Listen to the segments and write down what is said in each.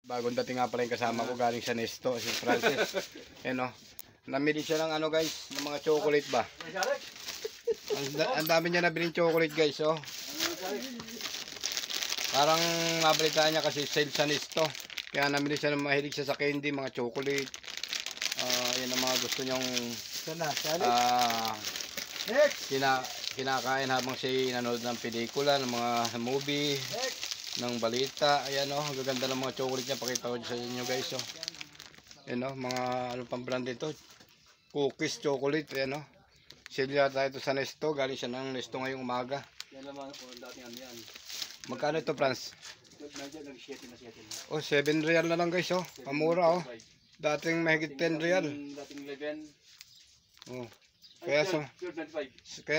Bagong dating nga pala yung kasama ko galing sa Nesto, si Francis. Ano, namili siya ng ano guys, ng mga chocolate ba? Ang dami niya nabiling chocolate guys, oh. Parang nabalitaan niya kasi sale sa Nesto. Kaya namili siya ng mahilig siya sa candy, mga chocolate. Yan ang mga gusto niyong kinakain habang siya nanonood ng pelikula, ng mga movie, ng balita. Ayan o, gaganda ng mga chocolate niya. Pakita ko sa inyo guys o. Ayan o, mga ano pang brand ito. Cookies chocolate. Ayan o. Silya tayo ito sa Nesto. Galing siya ng Nesto ngayong umaga. Yan naman po, dating ano yan. Magkano ito, Franz? Nag-7 na 7 na. Oh, 7 real na lang guys o. Pamura o. Dating mahigit 10 real. Dating 11. Oh. Kaya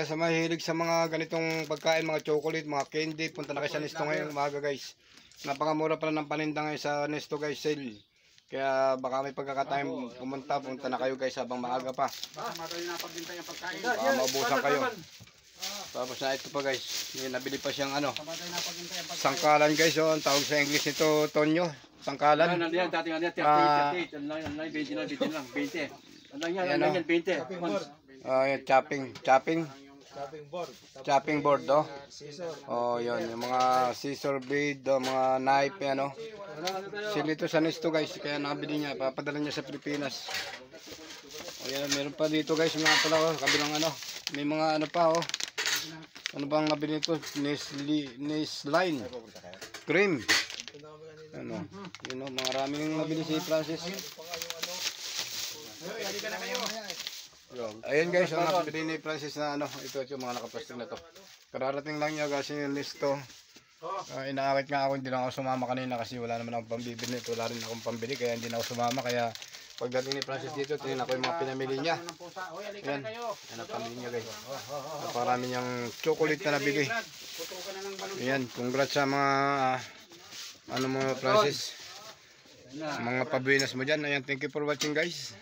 sa mahilig sa mga ganitong pagkain, mga chocolate, mga candy, punta na kayo sa Nesto ngayong umaga guys. Napakamura pala ng paninda ngayon sa Nesto guys, sale. Kaya baka may pagkakataon punta na kayo guys habang maaga pa. Baka maubusan kayo. Tapos na ito pa guys, may nabili pa siyang ano, sangkalan guys, oh, ang tawag sa English nito, Tonyo, sangkalan. Ano yan, dating ano yan, 38, 20 lang, 20. Ano yan, 20. Yung chopping board, oh. Oh, yun, yung mga scissor blade, oh, mga knife, yan, oh. Sila ito sa Nesto guys, kaya nabili niya, papadala niya sa Pilipinas. Oh, yan, meron pa dito guys, mga pala, oh, kabilang ano, may mga ano pa, oh. Ano bang nabili nito? Nestline cream. Ano, yun, oh, maraming nabili si Francis. Ayan guys, ang napili ni Francis na ano, ito yung mga nakaplastic na to. Kararating lang niya kasi yung Nesto. Inaakit nga ako, hindi lang ako sumama kanina kasi wala naman akong pambibili. Wala rin akong pambili kaya hindi na ako sumama. Kaya pagdating ni Francis dito, tingnan ako yung mga pinamili niya. Ayan, ang pamili niya guys. Naparami niyang chocolate na nabili. Ayan, congrats sa mga ano mo Francis. Mga pabuenas mo dyan. Ayan, thank you for watching guys.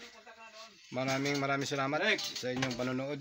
Maraming salamat sa inyong panonood.